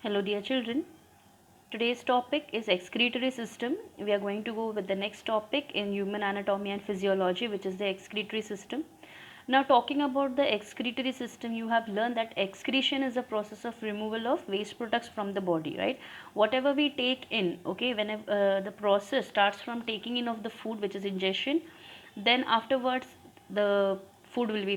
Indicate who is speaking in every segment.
Speaker 1: Hello dear children. Today's topic is excretory system. We are going to go with the next topic in human anatomy and physiology, which is the excretory system. Now talking about the excretory system, you have learned that excretion is the process of removal of waste products from the body, right? Whatever we take in, okay, whenever the process starts from taking in of the food, which is ingestion, then afterwards the food will be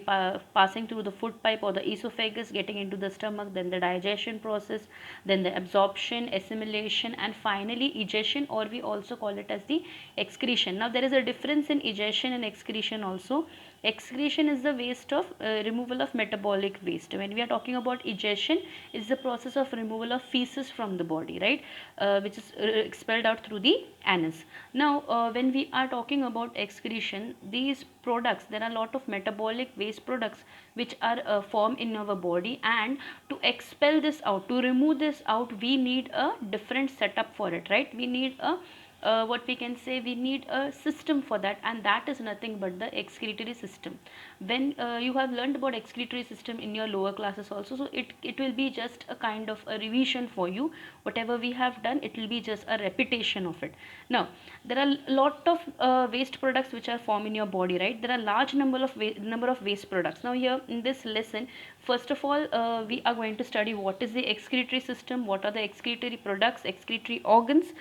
Speaker 1: passing through the food pipe or the esophagus, getting into the stomach, then the digestion process, then the absorption, assimilation, and finally egestion, or we also call it as the excretion. Now there is a difference in egestion and excretion also. Excretion is the waste of removal of metabolic waste. When we are talking about egestion, it's the process of removal of feces from the body, right? Which is expelled out through the anus. Now when we are talking about excretion, these products, there are a lot of metabolic waste products which are formed in our body, and to expel this out, to remove this out, we need a different setup for it, right? We need a what we can say, we need a system for that, and that is nothing but the excretory system. When you have learned about excretory system in your lower classes also, so it will be just a kind of a revision for you. Whatever we have done, it will be just a repetition of it. Now there are a lot of waste products which are formed in your body, right? There are large number of waste products. Now here in this lesson, first of all, we are going to study what is the excretory system, what are the excretory products, excretory organs.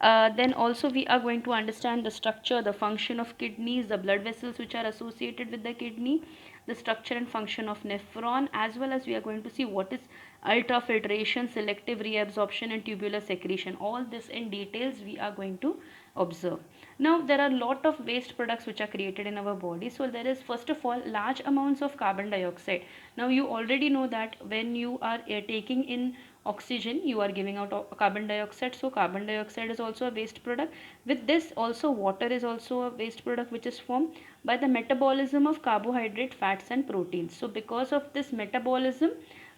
Speaker 1: Then also we are going to understand the structure, the function of kidneys, the blood vessels which are associated with the kidney, the structure and function of nephron, as well as we are going to see what is ultrafiltration, selective reabsorption, and tubular secretion. All this in details we are going to observe. Now there are a lot of waste products which are created in our body. So there is first of all large amounts of carbon dioxide. Now you already know that when you are taking in oxygen, you are giving out carbon dioxide. So carbon dioxide is also a waste product. With this also, water is also a waste product which is formed by the metabolism of carbohydrate, fats, and proteins. So because of this metabolism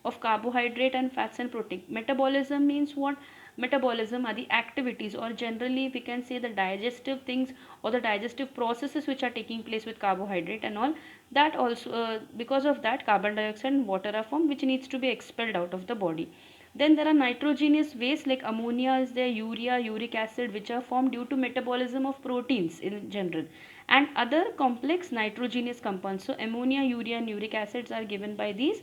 Speaker 1: of carbohydrate and fats and protein, metabolism means what? Metabolism are the activities, or generally we can say the digestive things or the digestive processes which are taking place with carbohydrate and all that. Also because of that, carbon dioxide and water are formed, which needs to be expelled out of the body. Then there are nitrogenous waste like ammonia is there, urea, uric acid, which are formed due to metabolism of proteins in general, and other complex nitrogenous compounds. So ammonia, urea, and uric acids are given by these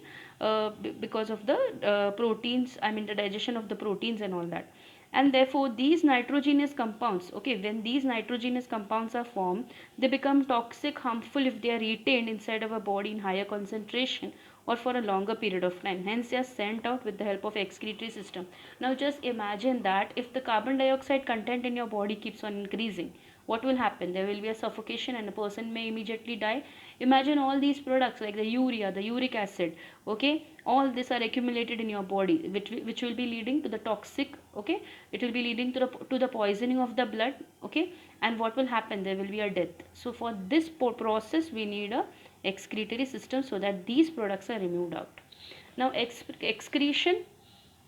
Speaker 1: because of the proteins, I mean the digestion of the proteins and all that. And therefore these nitrogenous compounds, okay, when these nitrogenous compounds are formed, they become toxic, harmful if they are retained inside our body in higher concentration or for a longer period of time. Hence they are sent out with the help of excretory system. Now just imagine that if the carbon dioxide content in your body keeps on increasing, what will happen? There will be a suffocation and a person may immediately die. Imagine all these products like the urea, the uric acid, okay, all these are accumulated in your body, which will be leading to the toxic, okay, it will be leading to the poisoning of the blood, okay, and what will happen? There will be a death. So for this process we need a excretory system so that these products are removed out. Now excretion,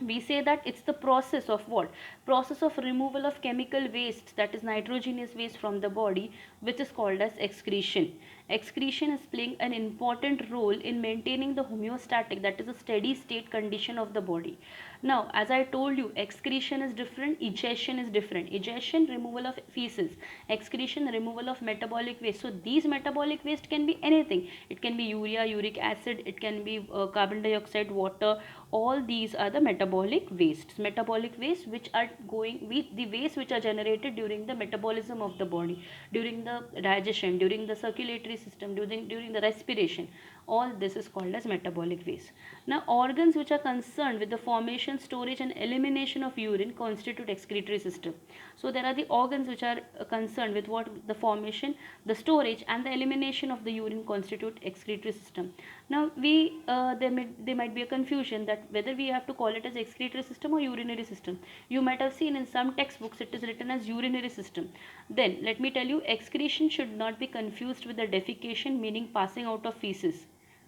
Speaker 1: we say that it's the process of what? Process of removal of chemical waste, that is nitrogenous waste from the body, which is called as excretion. Excretion is playing an important role in maintaining the homeostatic, that is a steady state condition of the body. Now as I told you, excretion is different, egestion is different. Egestion, removal of feces; excretion, removal of metabolic waste. So these metabolic waste can be anything. It can be urea, uric acid, it can be carbon dioxide, water. All these are the metabolic wastes. Metabolic waste which are going with the waste which are generated during the metabolism of the body, during the digestion, during the circulatory system, during the respiration. All this is called as metabolic waste. Now organs which are concerned with the formation, storage, and elimination of urine constitute excretory system. So there are the organs which are concerned with what? The formation, the storage, and the elimination of the urine constitute excretory system. Now there might be a confusion that whether we have to call it as excretory system or urinary system. You might have seen in some textbooks it is written as urinary system. Then let me tell you, excretion should not be confused with the defecation, meaning passing out of feces.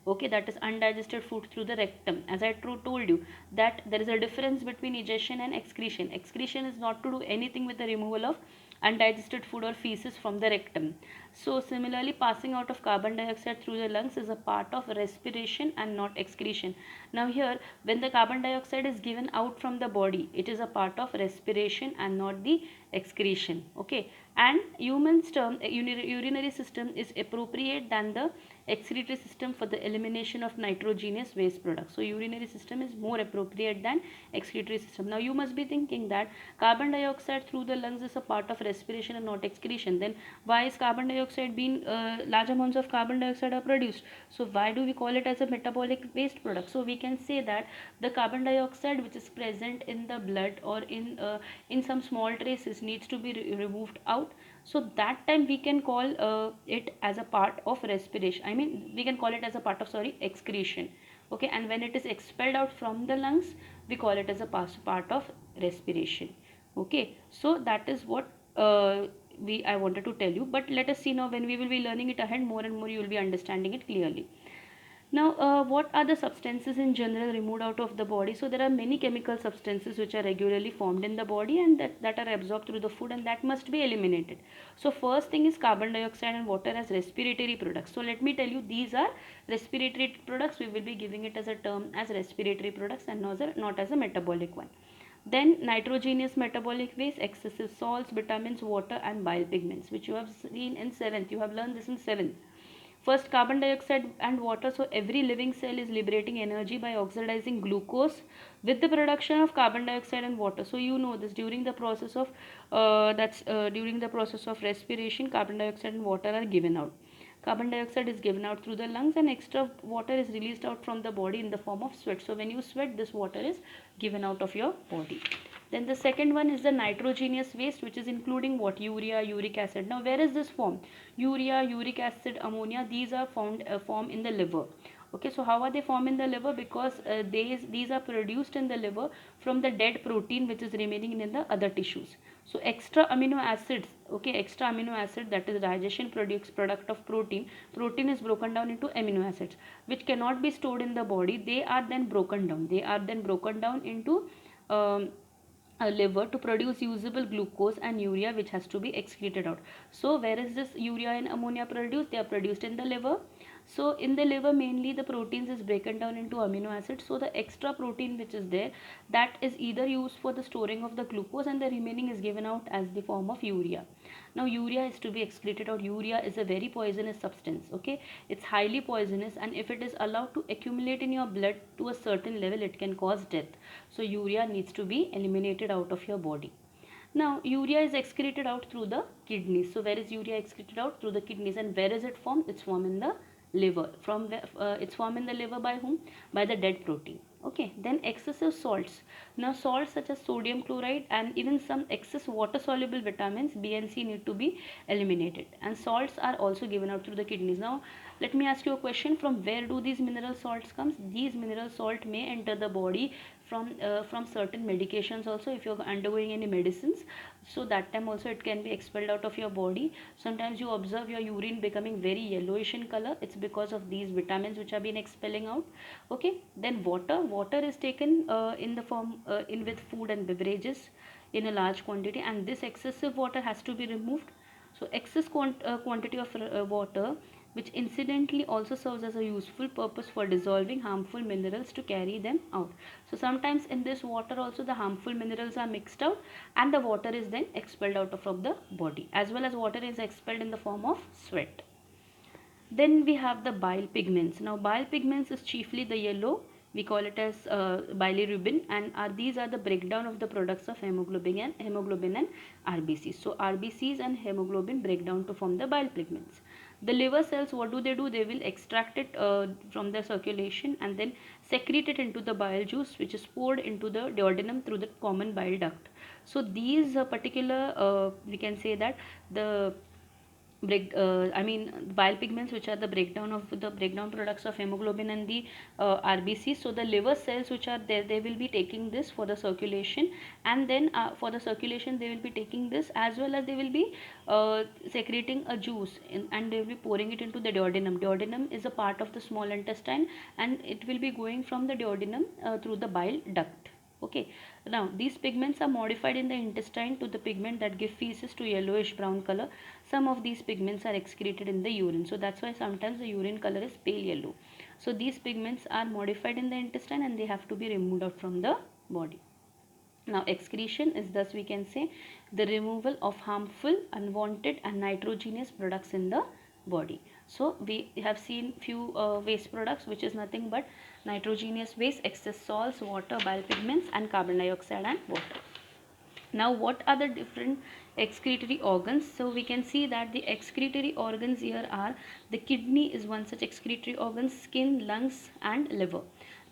Speaker 1: Okay, that is undigested food through the rectum. As I told you that there is a difference between egestion and excretion. Excretion is not to do anything with the removal of undigested food or feces from the rectum. So similarly, passing out of carbon dioxide through the lungs is a part of respiration and not excretion. Now here, when the carbon dioxide is given out from the body, it is a part of respiration and not the excretion. Okay, and human's term urinary system is appropriate than the excretory system for the elimination of nitrogenous waste products. So urinary system is more appropriate than excretory system. Now you must be thinking that carbon dioxide through the lungs is a part of respiration and not excretion. Then why is carbon dioxide being large amounts of carbon dioxide are produced? So why do we call it as a metabolic waste product? So we can say that the carbon dioxide which is present in the blood or in some small traces needs to be removed out. So that time we can call it as a part of respiration. I mean, we can call it as a part of, sorry, excretion. Okay, and when it is expelled out from the lungs, we call it as a part of respiration. Okay, so that is what I wanted to tell you. But let us see now, when we will be learning it ahead more and more, you will be understanding it clearly. Now, what are the substances in general removed out of the body? So there are many chemical substances which are regularly formed in the body and that are absorbed through the food, and that must be eliminated. So first thing is carbon dioxide and water as respiratory products. So let me tell you, these are respiratory products. We will be giving it as a term as respiratory products and not as a metabolic one. Then nitrogenous metabolic waste, excessive salts, vitamins, water and bile pigments, which you have seen in 7th. You have learned this in 7th. First, carbon dioxide and water. So every living cell is liberating energy by oxidizing glucose with the production of carbon dioxide and water. So you know this, during the process of during the process of respiration, carbon dioxide and water are given out. Carbon dioxide is given out through the lungs and extra water is released out from the body in the form of sweat. So when you sweat, this water is given out of your body. Then the second one is the nitrogenous waste, which is including what? Urea, uric acid. Now where is this formed? Urea, uric acid, ammonia, these are formed in the liver. Okay, so how are they formed in the liver? Because these are produced in the liver from the dead protein which is remaining in the other tissues. So extra amino acids, okay, extra amino acid, that is digestion product of protein. Protein is broken down into amino acids which cannot be stored in the body. They are then broken down. They are then broken down into liver to produce usable glucose and urea, which has to be excreted out. So where is this urea and ammonia produced? They are produced in the liver. So in the liver, mainly the proteins is broken down into amino acids. So the extra protein which is there, that is either used for the storing of the glucose and the remaining is given out as the form of urea. Now urea is to be excreted out. Urea is a very poisonous substance. Okay, it's highly poisonous, and if it is allowed to accumulate in your blood to a certain level, it can cause death. So urea needs to be eliminated out of your body. Now urea is excreted out through the kidneys. So where is urea excreted out? Through the kidneys. And where is it formed? It's formed in the liver. It's formed in the liver by whom? By the dead protein. Okay, then excessive salts. Now salts such as sodium chloride and even some excess water soluble vitamins B and C need to be eliminated, and salts are also given out through the kidneys. Now let me ask you a question, from where do these mineral salts comes? These mineral salt may enter the body from certain medications also, if you're undergoing any medicines. So that time also it can be expelled out of your body. Sometimes you observe your urine becoming very yellowish in color. It's because of these vitamins which have been expelling out. Okay, then water is taken in the form in with food and beverages in a large quantity, and this excessive water has to be removed. So excess quantity of water, which incidentally also serves as a useful purpose for dissolving harmful minerals to carry them out. So sometimes in this water also the harmful minerals are mixed out and the water is then expelled out from the body, as well as water is expelled in the form of sweat. Then we have the bile pigments. Now bile pigments is chiefly the yellow, we call it as bilirubin, and these are the breakdown of the products of hemoglobin and RBCs. So RBCs and hemoglobin break down to form the bile pigments. The liver cells, what do? They will extract it from the circulation and then secrete it into the bile juice, which is poured into the duodenum through the common bile duct. So these particular we can say that the bile pigments, which are the breakdown products of hemoglobin and the RBC. So the liver cells which are there, they will be taking this for the circulation, and then for the circulation they will be taking this, as well as they will be secreting a juice and they will be pouring it into the duodenum. Duodenum is a part of the small intestine, and it will be going from the duodenum through the bile duct. Okay, now these pigments are modified in the intestine to the pigment that give feces to yellowish brown color. Some of these pigments are excreted in the urine, so that's why sometimes the urine color is pale yellow. So these pigments are modified in the intestine and they have to be removed out from the body. Now excretion is, thus we can say, the removal of harmful, unwanted and nitrogenous products in the body. So we have seen few waste products, which is nothing but nitrogenous waste, excess salts, water, bile pigments and carbon dioxide and water. Now what are the different excretory organs? So we can see that the excretory organs here are, the kidney is one such excretory organ, skin, lungs and liver.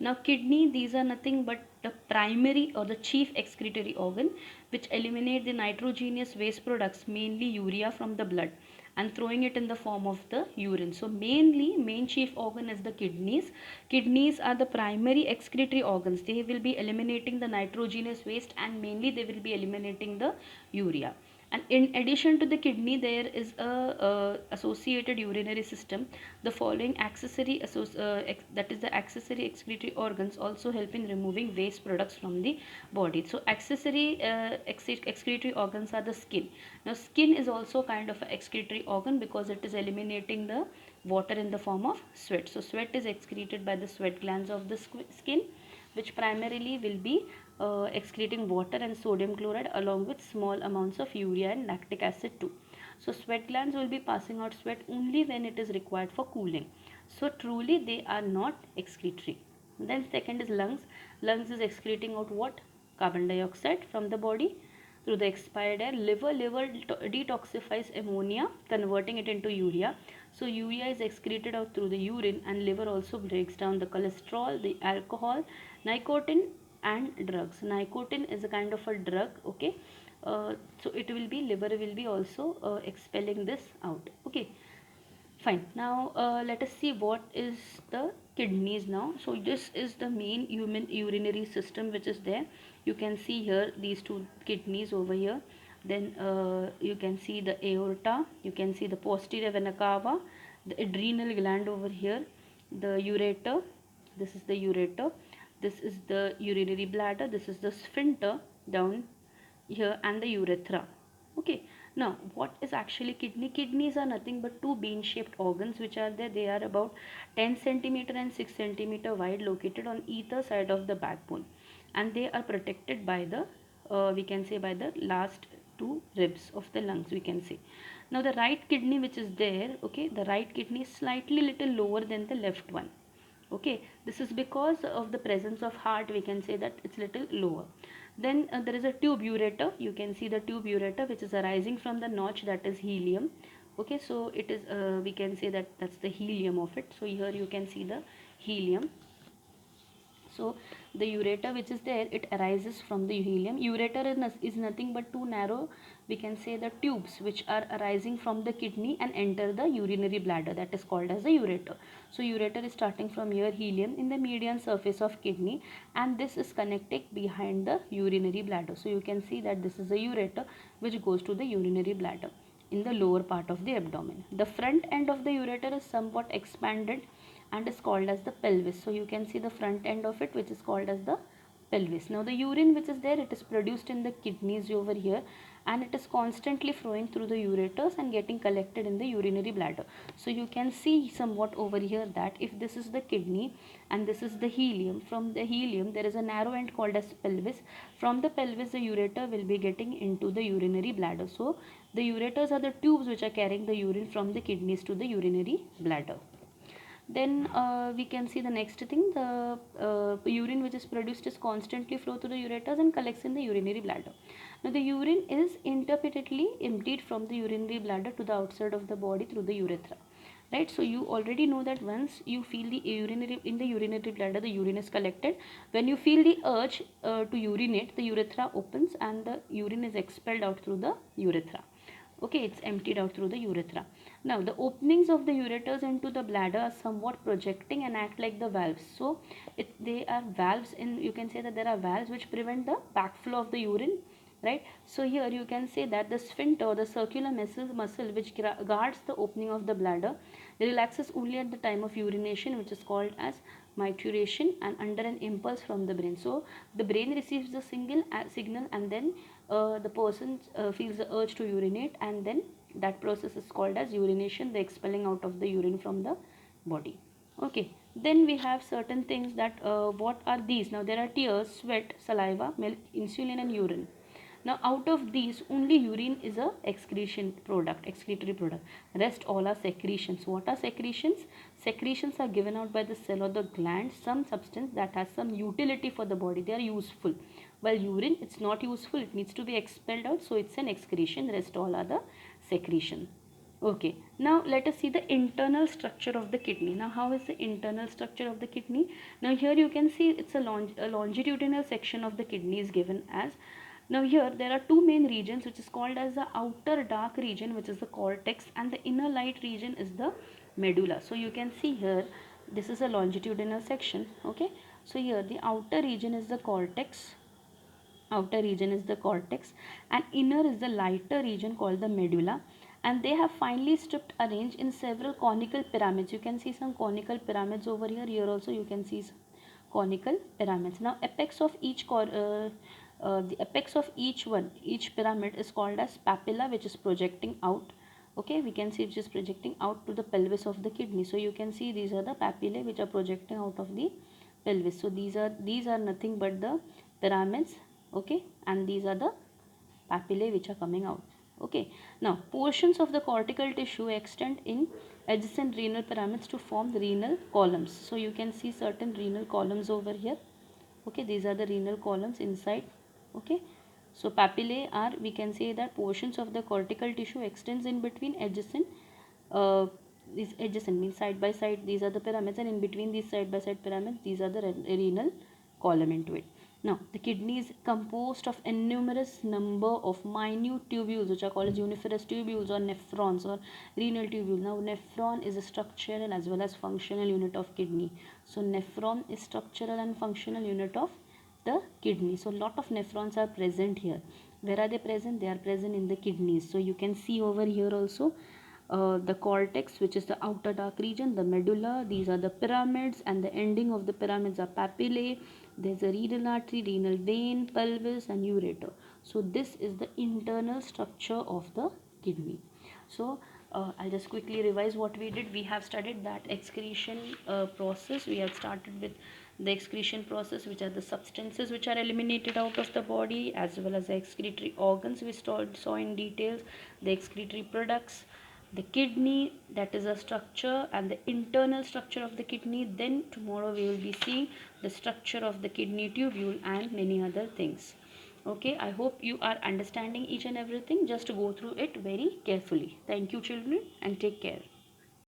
Speaker 1: Now kidney, these are nothing but the primary or the chief excretory organ which eliminate the nitrogenous waste products, mainly urea, from the blood and throwing it in the form of the urine. So main chief organ is the kidneys. Kidneys are the primary excretory organs. They will be eliminating the nitrogenous waste and mainly they will be eliminating the urea. And in addition to the kidney, there is a associated urinary system. The following that is the accessory excretory organs also help in removing waste products from the body. So accessory excretory organs are the skin. Now skin is also kind of an excretory organ because it is eliminating the water in the form of sweat. So sweat is excreted by the sweat glands of the skin, which primarily will be excreting water and sodium chloride along with small amounts of urea and lactic acid too. So sweat glands will be passing out sweat only when it is required for cooling. So truly they are not excretory. Then second is lungs. Lungs is excreting out what? Carbon dioxide from the body through the expired air. Liver detoxifies ammonia, converting it into urea. So urea is excreted out through the urine, and liver also breaks down the cholesterol, the alcohol, nicotine and drugs. Nicotine is a kind of a drug. Okay, so it will be, liver will be also expelling this out. Okay, fine. Now let us see what is the kidneys now. So this is the main human urinary system which is there. You can see here these two kidneys over here. Then you can see the aorta, you can see the posterior vena cava, the adrenal gland over here, the ureter, this is the ureter, this is the urinary bladder, this is the sphincter down here, and the urethra. Okay, now what is actually kidney? Kidneys are nothing but two bean shaped organs which are there. They are about 10 centimeter and 6 centimeter wide, located on either side of the backbone, and they are protected by the we can say by the last two ribs of the lungs, we can say. Now the right kidney which is there, okay, the right kidney is slightly little lower than the left one. Okay, this is because of the presence of heart, we can say that it's little lower. Then there is a tube ureter. You can see the tube ureter which is arising from the notch, that is helium. Okay, so it is we can say that that's the helium of it. So here you can see the helium. So the ureter which is there, it arises from the helium. Ureter is nothing but two narrow, we can say, the tubes which are arising from the kidney and enter the urinary bladder, that is called as the ureter. So ureter is starting from here, helium, in the median surface of kidney, and this is connected behind the urinary bladder. So you can see that this is the ureter which goes to the urinary bladder in the lower part of the abdomen. The front end of the ureter is somewhat expanded and is called as the pelvis. So you can see the front end of it which is called as the pelvis. Now the urine which is there, it is produced in the kidneys over here, and it is constantly flowing through the ureters and getting collected in the urinary bladder. So you can see somewhat over here that if this is the kidney and this is the helium, from the helium there is a narrow end called as pelvis. From the pelvis the ureter will be getting into the urinary bladder. So the ureters are the tubes which are carrying the urine from the kidneys to the urinary bladder. Then we can see the next thing, the urine which is produced is constantly flow through the ureters and collects in the urinary bladder. Now the urine is intermittently emptied from the urinary bladder to the outside of the body through the urethra. Right, so you already know that once you feel the urinary bladder, the urine is collected. When you feel the urge to urinate, the urethra opens and the urine is expelled out through the urethra. Okay, it's emptied out through the urethra. Now the openings of the ureters into the bladder are somewhat projecting and act like the valves. So they are valves in, you can say that there are valves which prevent the backflow of the urine, right? So here you can say that the sphincter, the circular muscle which guards the opening of the bladder, relaxes only at the time of urination, which is called as mituration, and under an impulse from the brain. So the brain receives the signal, and then the person feels the urge to urinate, and then that process is called as urination, the expelling out of the urine from the body. Okay, then we have certain things that what are these? Now there are tears, sweat, saliva, milk, insulin, and urine. Now out of these, only urine is a excretion product, excretory product. Rest all are secretions. What are secretions? Secretions are given out by the cell or the gland, some substance that has some utility for the body. They are useful. While urine, it's not useful, it needs to be expelled out, so it's an excretion. Rest all are the secretion. Okay, now let us see the internal structure of the kidney. Now how is the internal structure of the kidney? Now here you can see it's a longitudinal section of the kidney is given as. Now here there are two main regions, which is called as the outer dark region, which is the cortex, and the inner light region is the medulla. So you can see here this is a longitudinal section. Okay, so here the outer region is the cortex, and inner is the lighter region called the medulla, and they have finely stripped arranged in several conical pyramids. You can see some conical pyramids over here. Here also you can see some conical pyramids. Now the apex of each pyramid is called as papilla, which is projecting out. Okay, we can see which is projecting out to the pelvis of the kidney. So you can see these are the papillae which are projecting out of the pelvis. So these are nothing but the pyramids. Okay, and these are the papillae which are coming out. Okay, now portions of the cortical tissue extend in adjacent renal pyramids to form the renal columns. So you can see certain renal columns over here. Okay, these are the renal columns inside. Okay, so papillae are, we can say that portions of the cortical tissue extends in between adjacent, these adjacent means side by side, these are the pyramids, and in between these side by side pyramids, these are the renal column into it. Now the kidney is composed of a numerous number of minute tubules, which are called as uniferous tubules or nephrons or renal tubules. Now nephron is a structural as well as functional unit of kidney. So nephron is structural and functional unit of the kidney. So lot of nephrons are present here. Where are they present? They are present in the kidneys. So you can see over here also the cortex, which is the outer dark region, the medulla, these are the pyramids, and the ending of the pyramids are papillae. There's a renal artery, renal vein, pelvis, and ureter. So this is the internal structure of the kidney. So I'll just quickly revise what we did. We have studied that excretion process. We have started with the excretion process, which are the substances which are eliminated out of the body, as well as the excretory organs we saw in details, the excretory products, the kidney, that is a structure, and the internal structure of the kidney. Then tomorrow we will be seeing the structure of the kidney tubule and many other things. Okay, I hope you are understanding each and everything. Just go through it very carefully. Thank you children, and take care.